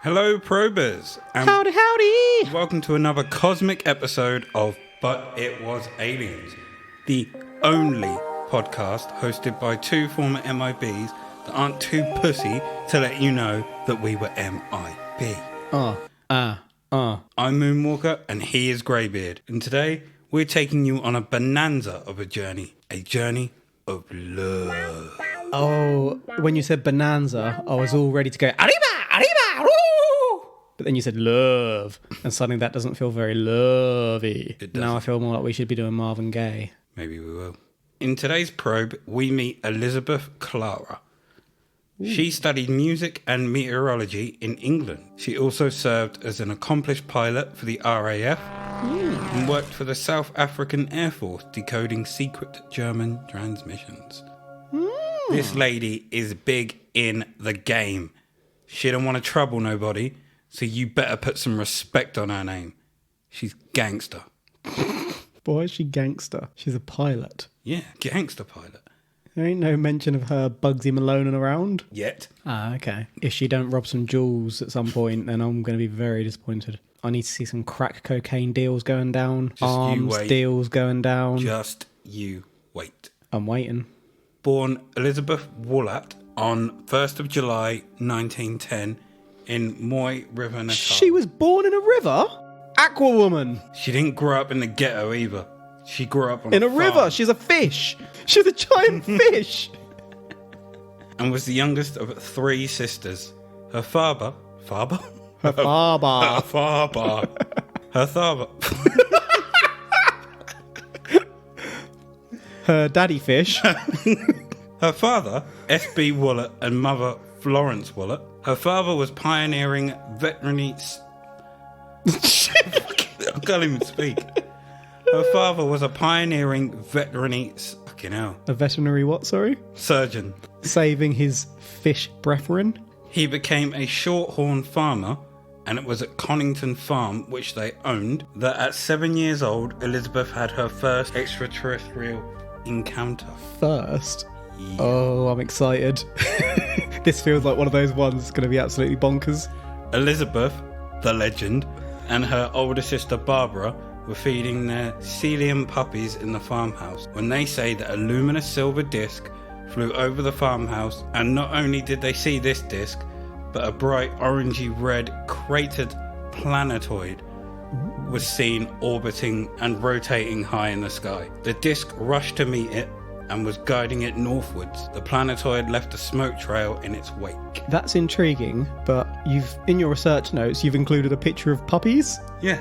Hello, probers. Howdy, howdy! Welcome to another cosmic episode of But It Was Aliens, the only podcast hosted by two former MIBs that aren't too pussy to let you know that we were MIB. I'm Moonwalker and he is Greybeard, and today we're taking you on a bonanza of a journey of love. Oh, when you said bonanza, I was all ready to go, arriba, arriba, woo! But then you said love, and suddenly that doesn't feel very lovey. It doesn't. Now I feel more like we should be doing Marvin Gaye. Maybe we will. In today's probe, we meet Elizabeth Klarer. She studied music and meteorology in England. She also served as an accomplished pilot for the RAF and worked for the South African Air Force decoding secret German transmissions. This lady is big in the game. She don't want to trouble nobody, so you better put some respect on her name. She's gangster. Why is she gangster? She's a pilot. Yeah, gangster pilot. There ain't no mention of her Bugsy Maloneing around. Yet. Ah, okay. If she don't rob some jewels at some point, then I'm going to be very disappointed. I need to see some crack cocaine deals going down. Just you arms wait. deals going down. Just you wait. I'm waiting. Born Elizabeth Woollat on 1st of July 1910 in Moy River, Natal. She was born in a river? Aqua woman. She didn't grow up in the ghetto either. She grew up on In a farm river. She's a fish. She's a giant fish. and was the youngest of three sisters. Her father? Her father. Her father. Her daddy fish. Her father, S.B. Woollat, and mother, Florence Woollat. Her father was pioneering veterinary... I can't even speak. Her father was a pioneering veterinary... Fucking hell. A veterinary what, sorry? Surgeon. Saving his fish brethren. He became a shorthorn farmer, and it was at Connington Farm, which they owned, that at 7 years old, Elizabeth had her first extraterrestrial encounter. First? Yeah. Oh, I'm excited. This feels like one of those ones that's going to be absolutely bonkers. Elizabeth, the legend, and her older sister Barbara were feeding their celium puppies in the farmhouse when they say that a luminous silver disc flew over the farmhouse, and not only did they see this disc, but a bright orangey red cratered planetoid was seen orbiting and rotating high in the sky. The disc rushed to meet it and was guiding it northwards. The planetoid left a smoke trail in its wake. That's intriguing, but in your research notes, you've included a picture of puppies? Yeah.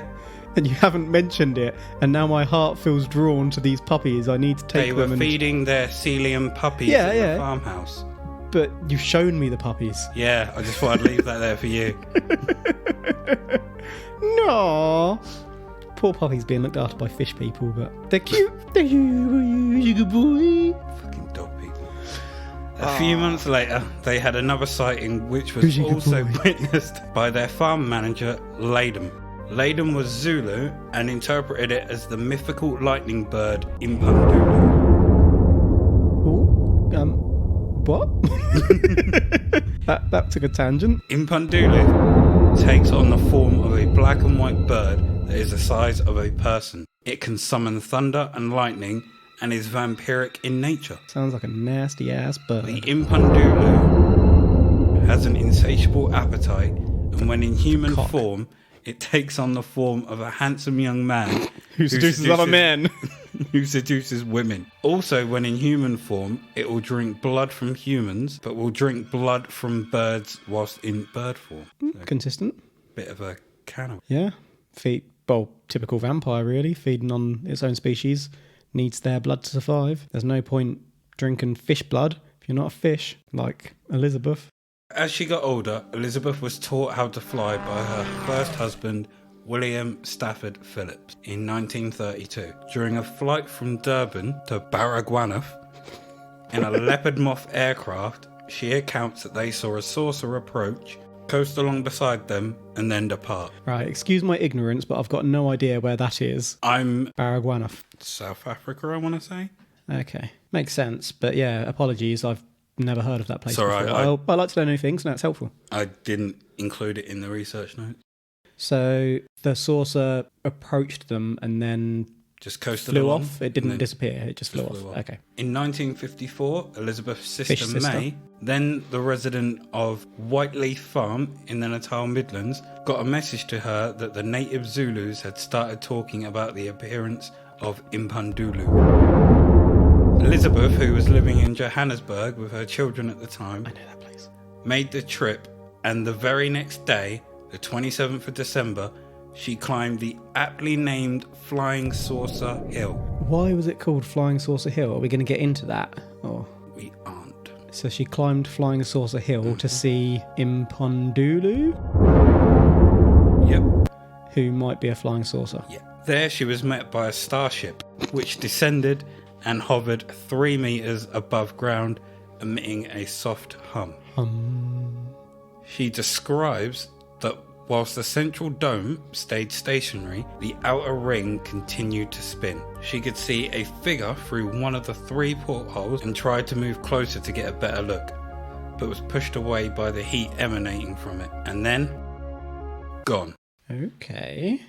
And you haven't mentioned it, and now my heart feels drawn to these puppies. I need to take them. They were feeding their celium puppies in the farmhouse. But you've shown me the puppies. Yeah, I just thought I'd leave that there for you. No. Poor puppies being looked after by fish people, but they're cute. They're a good boy. Fucking dog people. A few months later, they had another sighting which was also witnessed by their farm manager, Latham. Latham was Zulu and interpreted it as the mythical lightning bird, Impundo. What? that took a tangent. Impundo takes on the form of a black and white bird that is the size of a person. It can summon thunder and lightning and is vampiric in nature. Sounds like a nasty ass bird. The Impundo has an insatiable appetite, and when in human form, it takes on the form of a handsome young man who seduces other men. Who seduces women. Also, when in human form, it will drink blood from humans, but will drink blood from birds whilst in bird form. So, consistent. Bit of a cannibal. Yeah. Typical vampire, really. Feeding on its own species. Needs their blood to survive. There's no point drinking fish blood if you're not a fish, like Elizabeth. As she got older, Elizabeth was taught how to fly by her first husband, William Stafford Phillips, in 1932. During a flight from Durban to Baragwanath in a leopard moth aircraft, she accounts that they saw a saucer approach, coast along beside them, and then depart. Right, excuse my ignorance, but I've got no idea where that is. I'm Baragwanath. South Africa, I want to say. Okay, makes sense. But yeah, apologies, I've never heard of that place Sorry, before. I like to know new things, and that's helpful. I didn't include it in the research notes. So the saucer approached them and then Just coasted flew along, off. It didn't disappear. It just flew off. Okay. In 1954, Elizabeth's Fish sister May, then the resident of Whiteleaf Farm in the Natal Midlands, got a message to her that the native Zulus had started talking about the appearance of Impundo. Elizabeth, who was living in Johannesburg with her children at the time, I know that place. made the trip, and the very next day, the 27th of December, she climbed the aptly named Flying Saucer Hill. Why was it called Flying Saucer Hill? Are we going to get into that? Or We aren't. so she climbed Flying Saucer Hill to see Impundo, Yep. who might be a flying saucer. Yeah. There she was met by a starship, which descended and hovered 3 meters above ground, emitting a soft hum. She describes that whilst the central dome stayed stationary, the outer ring continued to spin. She could see a figure through one of the 3 portholes and tried to move closer to get a better look, but was pushed away by the heat emanating from it, and then gone. Okay.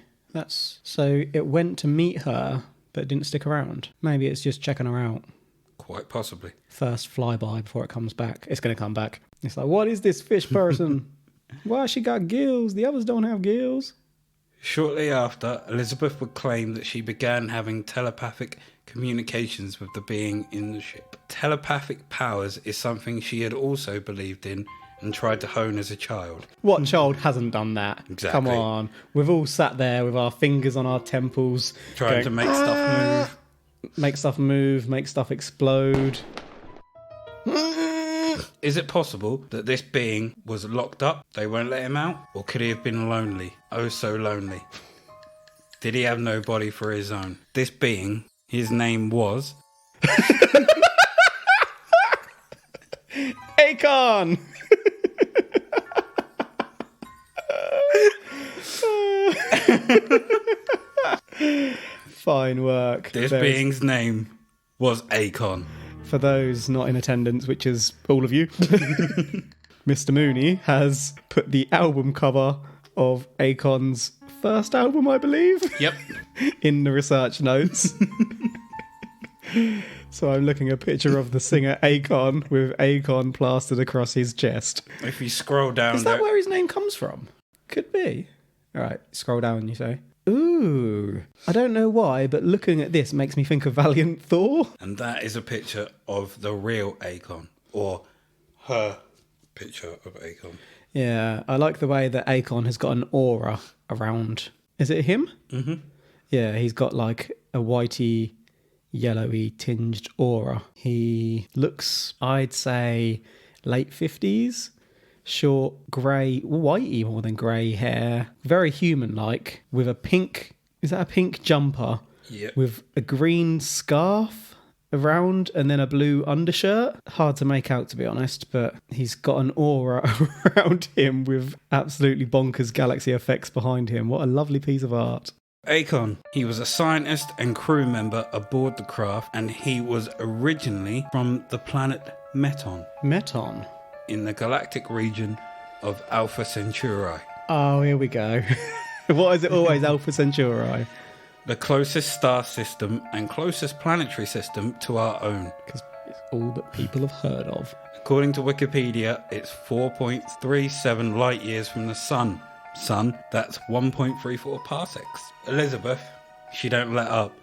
So it went to meet her, but it didn't stick around. Maybe it's just checking her out. Quite possibly. First flyby before it comes back. It's going to come back. It's like, what is this fish person? Why she got gills? The others don't have gills. Shortly after, Elizabeth would claim that she began having telepathic communications with the being in the ship. Telepathic powers is something she had also believed in and tried to hone as a child. What child hasn't done that? Exactly. Come on. We've all sat there with our fingers on our temples. Trying to make stuff move. Make stuff move, make stuff explode. Is it possible that this being was locked up, they won't let him out? Or could he have been lonely? Oh, so lonely. Did he have nobody for his own? This being, his name was... Akon! Fine work. This being's name was Akon. For those not in attendance, which is all of you, Mr. Mooney has put the album cover of Akon's first album, I believe, Yep. in the research notes. So I'm looking at a picture of the singer Akon with Akon plastered across his chest. If you scroll down Is there... that where his name comes from? Could be. All right, scroll down, you say. Ooh. I don't know why, but looking at this makes me think of Valiant Thor. And that is a picture of the real Akon. Or her picture of Akon. Yeah, I like the way that Akon has got an aura around. Is it him? Mm-hmm. Yeah, he's got like a whitey, yellowy tinged aura. He looks, I'd say, late 50s. Short, grey, whitey more than grey hair. Very human-like. With a pink... Is that a pink jumper? Yeah. With a green scarf around and then a blue undershirt. Hard to make out, to be honest, but he's got an aura around him with absolutely bonkers galaxy effects behind him. What a lovely piece of art. Akon. He was a scientist and crew member aboard the craft, and he was originally from the planet Meton, Meton. in the galactic region of Alpha Centauri, Oh, here we go. Why is it always Alpha Centauri? the closest star system and closest planetary system to our own. Because it's all that people have heard of. According to Wikipedia, it's 4.37 light years from the sun. Sun, that's 1.34 parsecs. Elizabeth, she don't let up.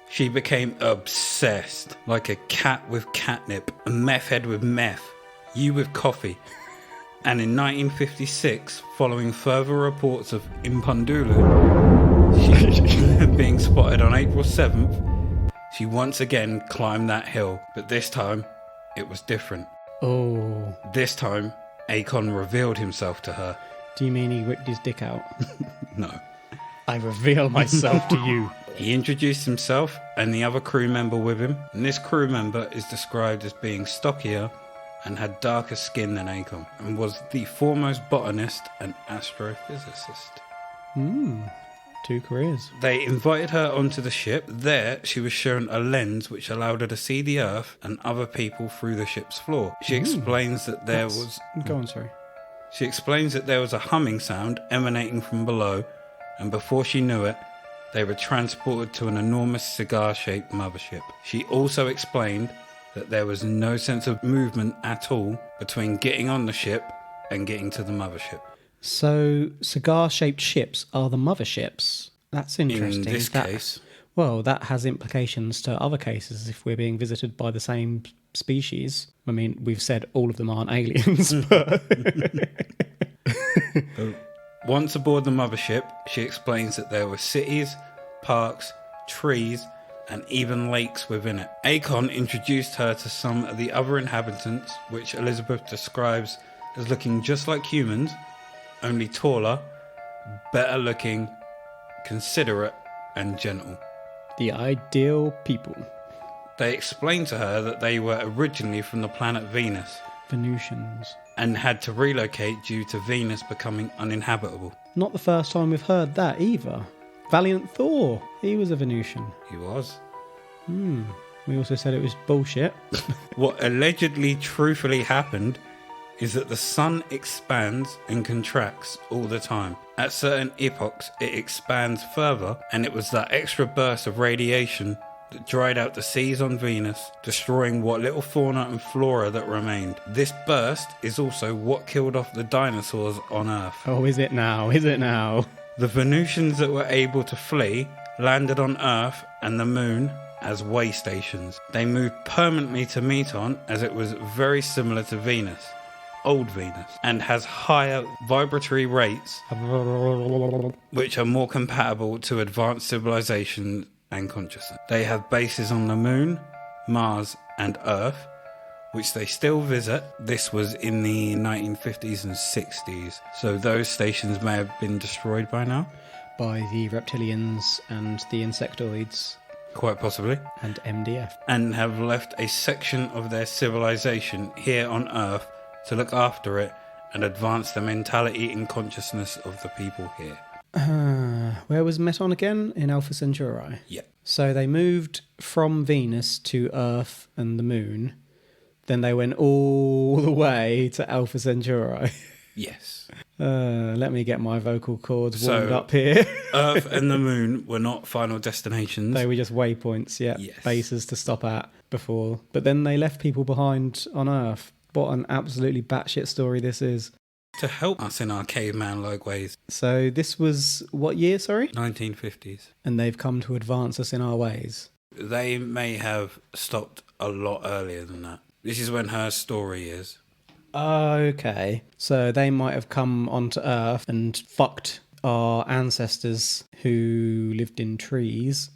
She became obsessed, like a cat with catnip, a meth head with meth, you with coffee. And in 1956, following further reports of Impundulu being spotted on April 7th, she once again climbed that hill, but this time it was different. Oh. This time, Akon revealed himself to her. Do you mean he whipped his dick out? No. I reveal myself to you. He introduced himself and the other crew member with him, and this crew member is described as being stockier and had darker skin than Akon, and was the foremost botanist and astrophysicist. 2 careers. They invited her onto the ship. There, she was shown a lens which allowed her to see the Earth and other people through the ship's floor. She explains that there was... Go on, sorry. She explains that there was a humming sound emanating from below, and before she knew it, they were transported to an enormous cigar-shaped mothership. She also explained that there was no sense of movement at all between getting on the ship and getting to the mothership. So, cigar-shaped ships are the motherships. That's interesting. In this case... Well, that has implications to other cases if we're being visited by the same species. I mean, we've said all of them aren't aliens, but... Once aboard the mothership, she explains that there were cities, parks, trees, and even lakes within it. Akon introduced her to some of the other inhabitants, which Elizabeth describes as looking just like humans, only taller, better looking, considerate, and gentle. The ideal people. They explained to her that they were originally from the planet Venus, Venusians. and had to relocate due to Venus becoming uninhabitable. Not the first time we've heard that either. Valiant Thor, he was a Venusian. He was. We also said it was bullshit. What allegedly truthfully happened is that the sun expands and contracts all the time. At certain epochs, it expands further, and it was that extra burst of radiation that dried out the seas on Venus, destroying what little fauna and flora that remained. This burst is also what killed off the dinosaurs on Earth. Oh, is it now? Is it now? The Venusians that were able to flee landed on Earth and the Moon as way stations. They moved permanently to meet on, as it was very similar to Venus, old Venus, and has higher vibratory rates which are more compatible to advanced civilization and consciousness. They have bases on the Moon, Mars and Earth, which they still visit. This was in the 1950s and 60s, so those stations may have been destroyed by now. By the reptilians and the insectoids. Quite possibly. And MDF. And have left a section of their civilization here on Earth to look after it and advance the mentality and consciousness of the people here. Where was Meton again? In Alpha Centauri. Yeah. So they moved from Venus to Earth and the Moon. Then they went all the way to Alpha Centauri. Yes. Let me get my vocal cords warmed up here. Earth and the Moon were not final destinations. They were just waypoints, yeah. Yes. Bases to stop at before. But then they left people behind on Earth. What an absolutely batshit story this is. To help us in our caveman-like ways. So this was what year, sorry? 1950s. And they've come to advance us in our ways. They may have stopped a lot earlier than that. This is when her story is. Okay. So they might have come onto Earth and fucked our ancestors who lived in trees.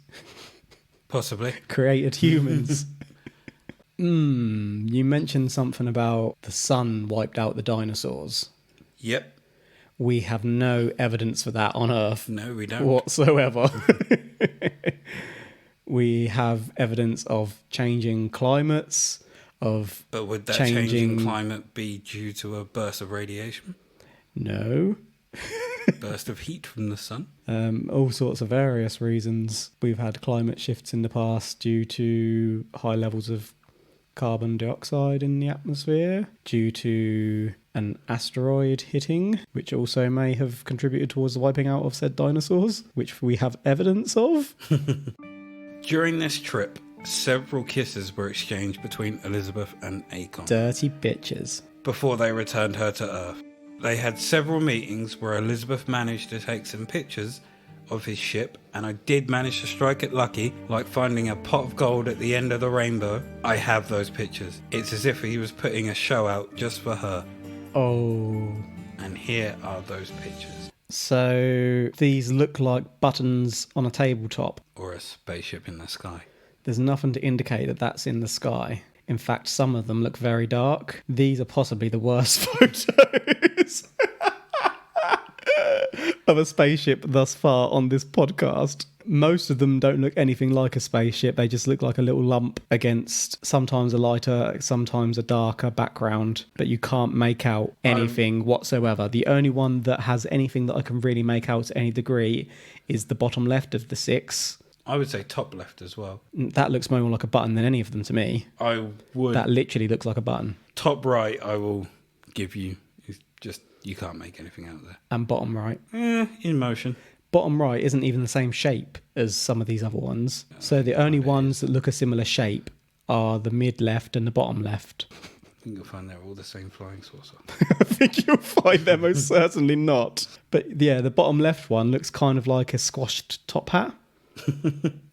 Possibly. Created humans. You mentioned something about the sun wiped out the dinosaurs. Yep. We have no evidence for that on Earth. No, we don't. Whatsoever. We have evidence of changing climates, of But would that changing climate be due to a burst of radiation? No. Burst of heat from the sun? All sorts of various reasons. We've had climate shifts in the past due to high levels of carbon dioxide in the atmosphere, due to an asteroid hitting, which also may have contributed towards the wiping out of said dinosaurs, which we have evidence of. During this trip, several kisses were exchanged between Elizabeth and Akon. Dirty bitches. Before they returned her to Earth. They had several meetings where Elizabeth managed to take some pictures of his ship, and I did manage to strike it lucky, like finding a pot of gold at the end of the rainbow. I have those pictures. It's as if he was putting a show out just for her. Oh. And here are those pictures. So these look like buttons on a tabletop. Or a spaceship in the sky. There's nothing to indicate that that's in the sky. In fact, some of them look very dark. These are possibly the worst photos of a spaceship thus far on this podcast. Most of them don't look anything like a spaceship. They just look like a little lump against sometimes a lighter, sometimes a darker background, but you can't make out anything whatsoever. The only one that has anything that I can really make out to any degree is the bottom left of the 6. I would say top left as well. That looks more like a button than any of them to me. I would. That literally looks like a button. Top right, I will give you. It's just, you can't make anything out there. And bottom right. In motion. Bottom right isn't even the same shape as some of these other ones. So the only ones that look a similar shape are the mid left and the bottom left. I think you'll find they're all the same flying saucer. I think you'll find they're most certainly not. But yeah, the bottom left one looks kind of like a squashed top hat.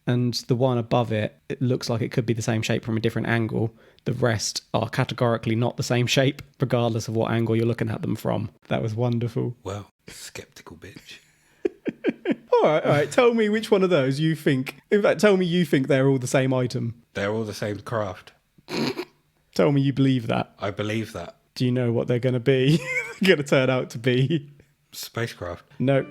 And the one above it, it looks like it could be the same shape from a different angle. The rest are categorically not the same shape, regardless of what angle you're looking at them from. That was wonderful. Well, skeptical bitch. All right. Tell me which one of those you think... In fact, tell me you think they're all the same item. They're all the same craft. Tell me you believe that. I believe that. Do you know what they're going to be? They're going to turn out to be? Spacecraft. No.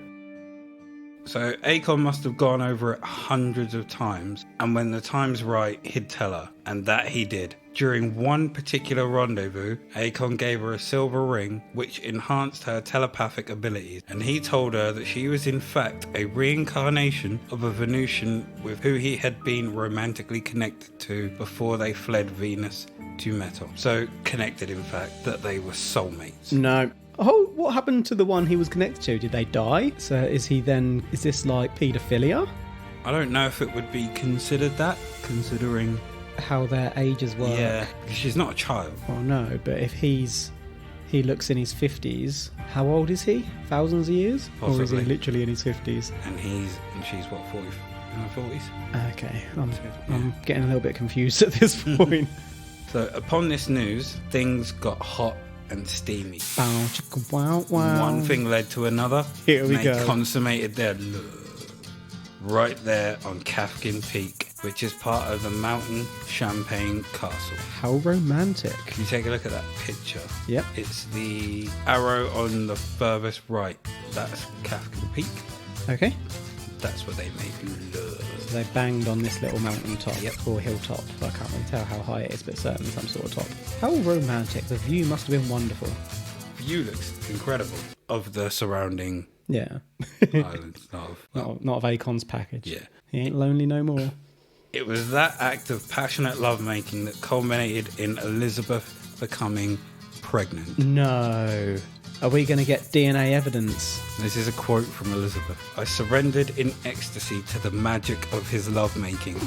So Akon must have gone over it hundreds of times, and when the time's right, he'd tell her, and that he did. During one particular rendezvous, Akon gave her a silver ring which enhanced her telepathic abilities, and he told her that she was in fact a reincarnation of a Venusian with who he had been romantically connected to before they fled Venus to Metal. So connected, in fact, that they were soulmates. No. Oh, what happened to the one he was connected to? Did they die? So is this like paedophilia? I don't know if it would be considered that, considering how their ages work. Yeah, because she's not a child. Oh no, but if he looks in his 50s, how old is he? Thousands of years? Possibly. Or is he literally in his 50s? And she's what, 40, in her 40s? Okay, I'm getting a little bit confused at this point. So upon this news, things got hot and steamy. Bow, chicka, wow, wow. One thing led to another. Here we go. They consummated their love right there on Kafkin Peak, which is part of the Mountain Champagne Castle. How romantic. Can you take a look at that picture? Yep. It's the arrow on the furthest right. That's Kafkin Peak. Okay. That's what they made love. So they banged on this little mountain top, Yep. or hilltop. I can't really tell how high it is, but certainly some sort of top. How romantic. The view must have been wonderful. View looks incredible of the surrounding Yeah. islands. Not of Akon's package. Yeah. He ain't lonely no more. It was that act of passionate lovemaking that culminated in Elizabeth becoming pregnant. No. Are we going to get DNA evidence? This is a quote from Elizabeth. I surrendered in ecstasy to the magic of his lovemaking.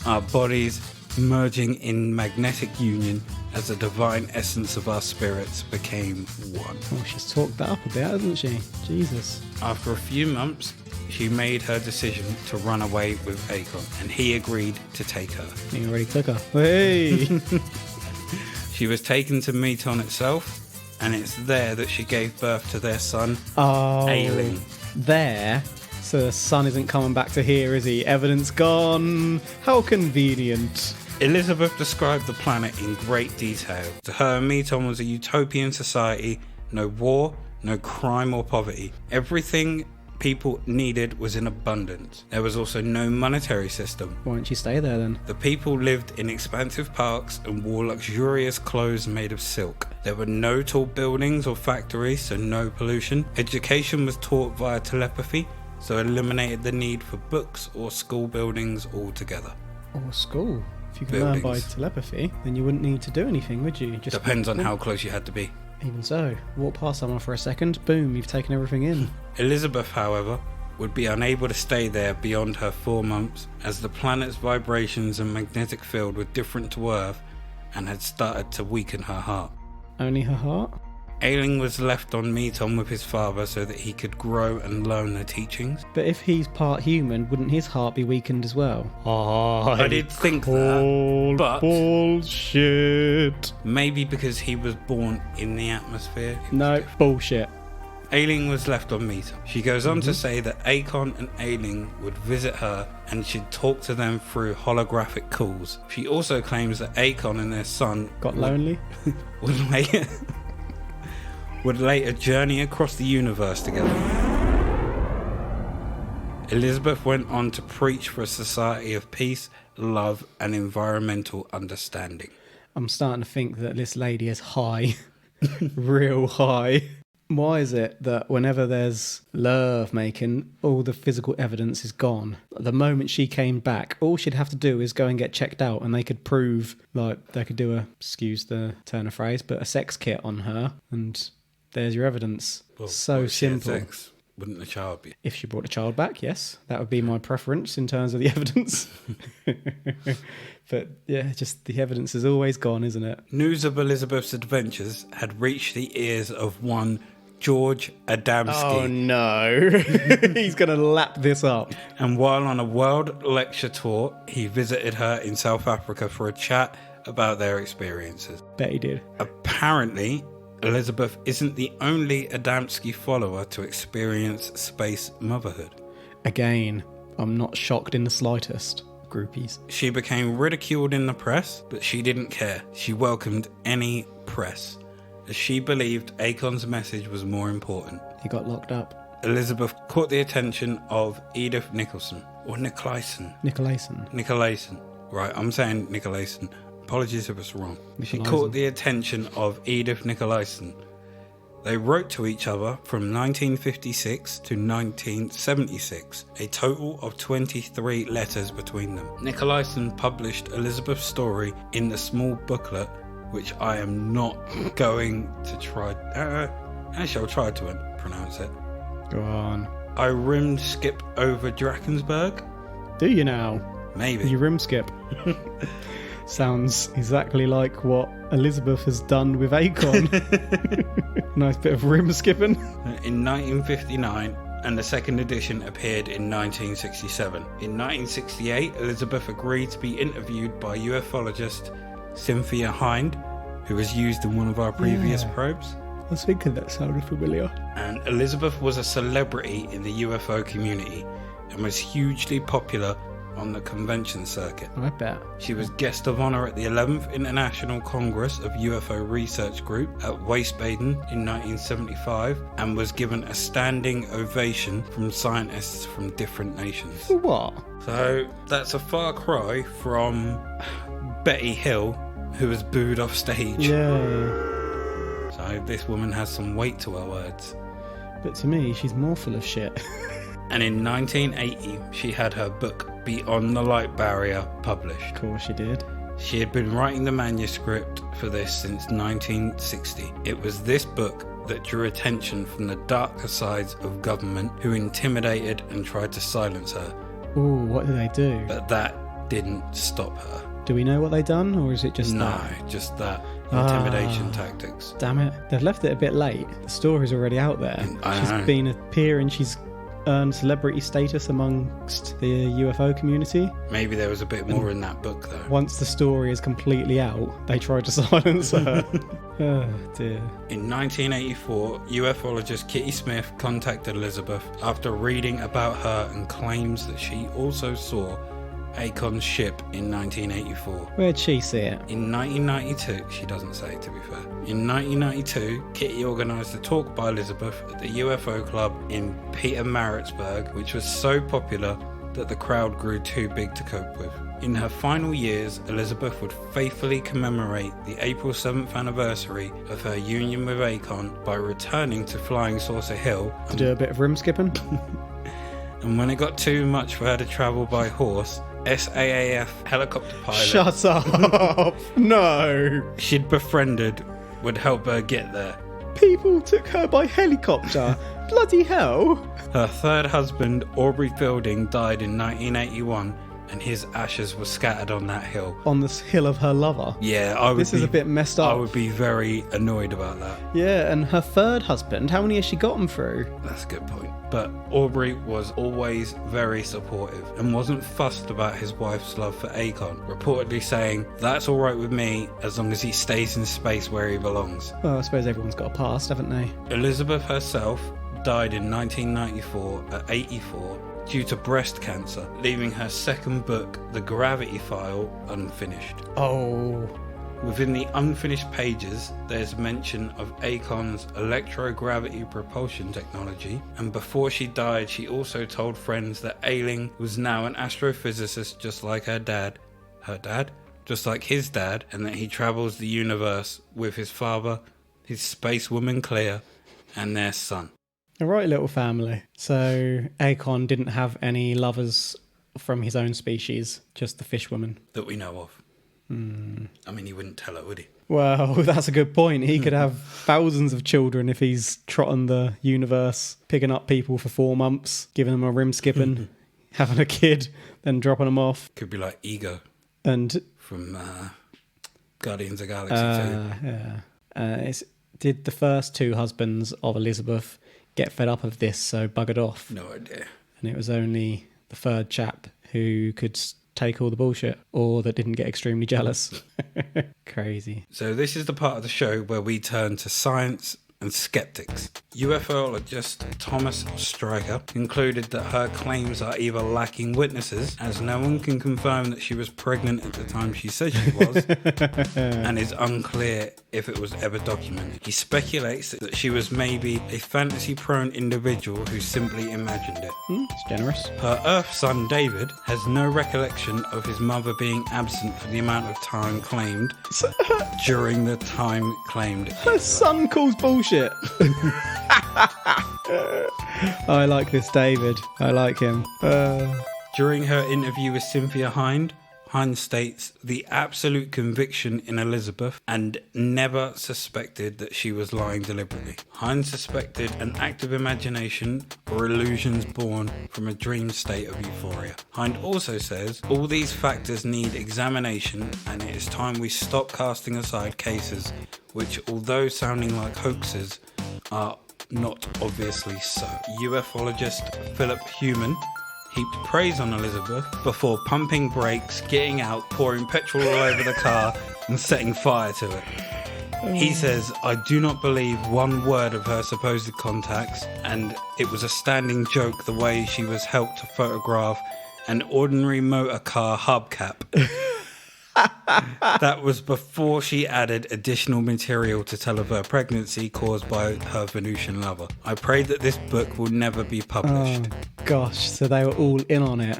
Our bodies merging in magnetic union as the divine essence of our spirits became one. Oh, she's talked that up a bit, hasn't she? Jesus. After a few months, she made her decision to run away with Akon, and he agreed to take her. He already took her. Hey! She was taken to Meton itself, and it's there that she gave birth to their son, Oh. Ailing. There? So the son isn't coming back to here, is he? Evidence gone. How convenient. Elizabeth described the planet in great detail. To her, Meton was a utopian society, no war, no crime or poverty. Everything people needed was in abundance. There was also no monetary system. Why don't you stay there then? The people lived in expansive parks and wore luxurious clothes made of silk. There were no tall buildings or factories, so no pollution. Education was taught via telepathy, so it eliminated the need for books or school buildings altogether. Or school. If you could learn by telepathy, then you wouldn't need to do anything, would you? Just Depends on how close you had to be. Even so, walk past someone for a second, boom, you've taken everything in. Elizabeth, however, would be unable to stay there beyond her 4 months, as the planet's vibrations and magnetic field were different to Earth and had started to weaken her heart. Only her heart? Ailing was left on Meton with his father so that he could grow and learn the teachings. But if he's part human, wouldn't his heart be weakened as well? I did think that, but bullshit. maybe because he was born in the atmosphere. No, bullshit. Ailing was left on Meton. She goes on to say that Akon and Ailing would visit her and she'd talk to them through holographic calls. She also claims that Akon and their son Got lonely? would later journey across the universe together. Elizabeth went on to preach for a society of peace, love, and environmental understanding. I'm starting to think that this lady is high. Real high. Why is it that whenever there's love making, all the physical evidence is gone? The moment she came back, all she'd have to do is go and get checked out, and they could prove, like, they could do a, excuse the turn of phrase, but a sex kit on her, and there's your evidence. Well, so simple. Sex, wouldn't the child be? If she brought the child back, yes, that would be my preference in terms of the evidence. But yeah, just the evidence is always gone, isn't it? News of Elizabeth's adventures had reached the ears of one George Adamski. Oh no, he's going to lap this up. And while on a world lecture tour, he visited her in South Africa for a chat about their experiences. Bet he did. Apparently, Elizabeth isn't the only Adamski follower to experience space motherhood. Again, I'm not shocked in the slightest. Groupies. She became ridiculed in the press, but she didn't care. She welcomed any press, as she believed Akon's message was more important. He got locked up. Elizabeth caught the attention of Edith Nicholson, or Nicolason. Nicolason. Right, I'm saying Nicolason. Apologies if it's wrong. She caught the attention of Edith Nicolason. They wrote to each other from 1956 to 1976, a total of 23 letters between them. Nicolason published Elizabeth's story in the small booklet, which I am not going to try. Actually, I'll try to pronounce it. Go on. I rimmed skip over Drakensberg. Do you now? Maybe. You rim skip. Sounds exactly like what Elizabeth has done with Akon. Nice bit of rim skipping. In 1959, and the second edition appeared in 1967. In 1968, Elizabeth agreed to be interviewed by ufologist Cynthia Hind, who was used in one of our previous probes. I was thinking that sounded familiar. And Elizabeth was a celebrity in the UFO community and was hugely popular on the convention circuit. I bet. She was guest of honour at the 11th International Congress of UFO Research Group at Wiesbaden in 1975 and was given a standing ovation from scientists from different nations. What? So that's a far cry from Betty Hill, who was booed off stage. Yeah. So this woman has some weight to her words. But to me, she's more full of shit. And in 1980, she had her book Beyond the Light Barrier published. Of course she did. She had been writing the manuscript for this since 1960. It was this book that drew attention from the darker sides of government who intimidated and tried to silence her. Ooh, what did they do? But that didn't stop her. Do we know what they done, or is it just No, that? just that. Intimidation tactics. Damn it. They've left it a bit late. The story's already out there. She's been appearing, she's earned celebrity status amongst the UFO community. Maybe there was a bit more in that book, though. Once the story is completely out, they tried to silence her. Oh, dear. In 1984, ufologist Kitty Smith contacted Elizabeth after reading about her and claims that she also saw Akon's ship in 1984. Where'd she see it? In 1992, she doesn't say, to be fair. In 1992, Kitty organised a talk by Elizabeth at the UFO club in Pietermaritzburg, which was so popular that the crowd grew too big to cope with. In her final years, Elizabeth would faithfully commemorate the April 7th anniversary of her union with Akon by returning to Flying Saucer Hill To do a bit of rim skipping? and when it got too much for her to travel by horse, SAAF helicopter pilot Shut up! No! she'd befriended would help her get there. People took her by helicopter. Bloody hell! Her third husband, Aubrey Fielding, died in 1981 and his ashes were scattered on that hill. On this hill of her lover. Yeah, I would This is a bit messed up. I would be very annoyed about that. Yeah, and her third husband, how many has she gotten through? That's a good point. But Aubrey was always very supportive and wasn't fussed about his wife's love for Akon, reportedly saying, "That's alright with me as long as he stays in space where he belongs." Well, I suppose everyone's got a past, haven't they? Elizabeth herself died in 1994 at 84 due to breast cancer, leaving her second book, The Gravity File, unfinished. Oh, Within the unfinished pages, there's mention of Akon's electrogravity propulsion technology, and before she died, she also told friends that Ailing was now an astrophysicist just like her dad. Her dad? Just like his dad, and that he travels the universe with his father, his space woman Claire, and their son. A right little family. So Akon didn't have any lovers from his own species, just the fish woman. That we know of. I mean, he wouldn't tell her, would he? Well, that's a good point. He could have thousands of children if he's trotting the universe, picking up people for 4 months, giving them a rim skipping, having a kid, then dropping them off. Could be like Ego And from Guardians of the Galaxy 2. did the first 2 husbands of Elizabeth get fed up of this, so buggered off? No idea. And it was only the 3rd chap who could take all the bullshit, or that didn't get extremely jealous. Crazy. So this is the part of the show where we turn to science and skeptics. UFOologist Thomas Stryker concluded that her claims are either lacking witnesses, as no one can confirm that she was pregnant at the time she said she was, and is unclear if it was ever documented. He speculates that she was maybe a fantasy-prone individual who simply imagined it. It's generous. Her Earth son David has no recollection of his mother being absent for the amount of time claimed during the time claimed. Her son calls bullshit. I like this David. I like him. During her interview with Cynthia Hind states the absolute conviction in Elizabeth and never suspected that she was lying deliberately. Hind suspected an active imagination or illusions born from a dream state of euphoria. Hind also says all these factors need examination, and it is time we stop casting aside cases which, although sounding like hoaxes, are not obviously so. Ufologist Philip Heumann heaped praise on Elizabeth before pumping brakes, getting out, pouring petrol all over the car and setting fire to it. He says, I do not believe one word of her supposed contacts, and it was a standing joke the way she was helped to photograph an ordinary motor car hubcap. That was before she added additional material to tell of her pregnancy caused by her Venusian lover. I pray that this book will never be published. Oh, gosh, so they were all in on it.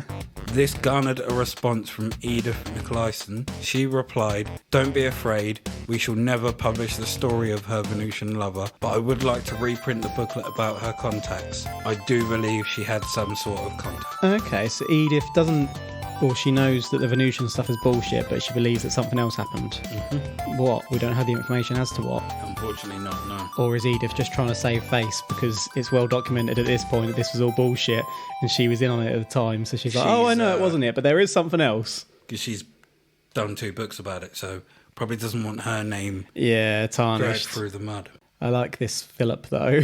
This garnered a response from Edith Nicolaisen. She replied, don't be afraid, we shall never publish the story of her Venusian lover, but I would like to reprint the booklet about her contacts. I do believe she had some sort of contact. Okay, so Edith doesn't... Well, she knows that the Venusian stuff is bullshit, but she believes that something else happened. Mm-hmm. What? We don't have the information as to what? Unfortunately not, no. Or is Edith just trying to save face because it's well documented at this point that this was all bullshit and she was in on it at the time, so she's like, oh, I know it wasn't it, but there is something else. Because she's done 2 books about it, so probably doesn't want her name tarnished. dragged through the mud. I like this Philip, though.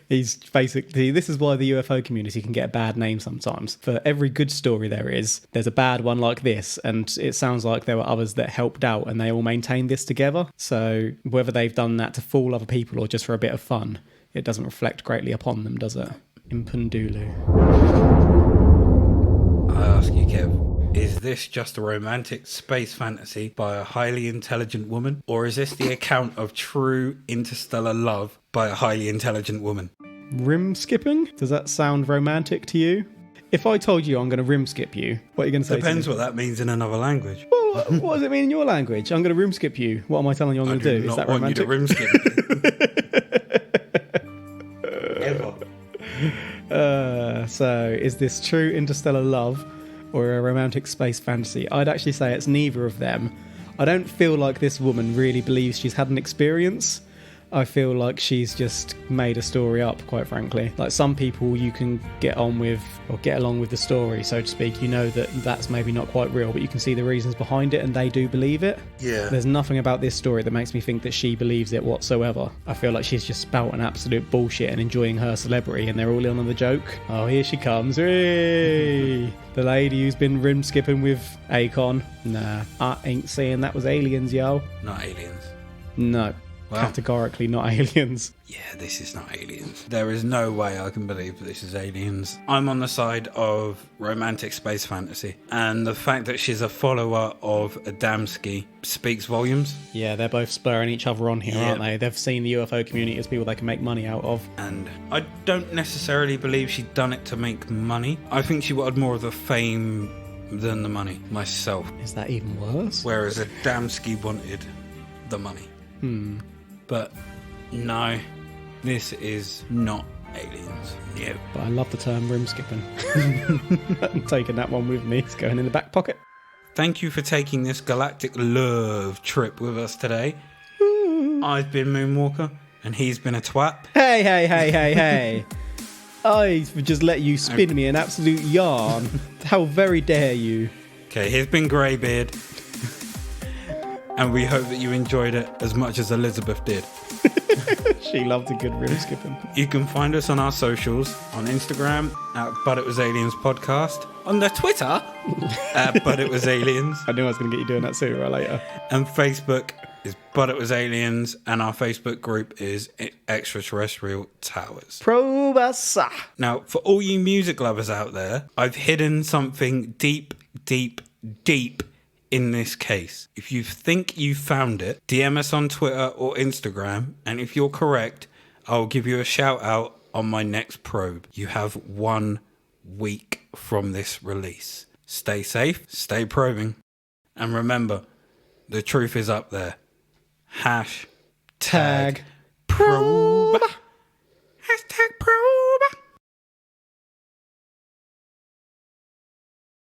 He's basically... This is why the UFO community can get a bad name sometimes. For every good story there's a bad one like this, and it sounds like there were others that helped out and they all maintained this together. So whether they've done that to fool other people or just for a bit of fun, it doesn't reflect greatly upon them, does it? Impundo. I ask you, Kev, is this just a romantic space fantasy by a highly intelligent woman? Or is this the account of true interstellar love by a highly intelligent woman? Rim skipping? Does that sound romantic to you? If I told you I'm going to rim skip you, what are you going to say? Depends what that means in another language. Well, what does it mean in your language? I'm going to rim skip you. What am I telling you I'm going to do? Is that romantic? I do not want you to rim skip me. Ever. So, is this true interstellar love or a romantic space fantasy? I'd actually say it's neither of them. I don't feel like this woman really believes she's had an experience. I feel like she's just made a story up, quite frankly. Like some people you can get on with, or get along with the story, so to speak. You know that that's maybe not quite real, but you can see the reasons behind it and they do believe it. Yeah. There's nothing about this story that makes me think that she believes it whatsoever. I feel like she's just spouting absolute bullshit and enjoying her celebrity, and they're all in on the joke. Oh, here she comes. Hey! The lady who's been rim skipping with Akon. Nah, I ain't saying that was aliens, yo. Not aliens. No. categorically not aliens. Yeah, this is not aliens. There is no way I can believe that this is aliens. I'm on the side of romantic space fantasy, and the fact that she's a follower of Adamski speaks volumes. Yeah, they're both spurring each other on here, aren't they? They've seen the UFO community as people they can make money out of. And I don't necessarily believe she'd done it to make money. I think she wanted more of the fame than the money, myself. Is that even worse? Whereas Adamski wanted the money. But no, this is not aliens. No. But I love the term room skipping. I'm taking that one with me. It's going in the back pocket. Thank you for taking this galactic love trip with us today. I've been Moonwalker, and he's been a twat. Hey. I've just let you spin me an absolute yarn. How very dare you. Okay, here's been Greybeard. And we hope that you enjoyed it as much as Elizabeth did. She loved a good room skipping. You can find us on our socials, on Instagram at But It Was Aliens Podcast, on the Twitter at But It Was Aliens. I knew I was going to get you doing that sooner or later. And Facebook is But It Was Aliens, and our Facebook group is Extraterrestrial Towers. Probe us. Now, for all you music lovers out there, I've hidden something deep in this case. If you think you found it, DM us on Twitter or Instagram, and if you're correct, I'll give you a shout out on my next probe. You have 1 week from this release. Stay safe, stay probing, and remember, the truth is up there. #probe.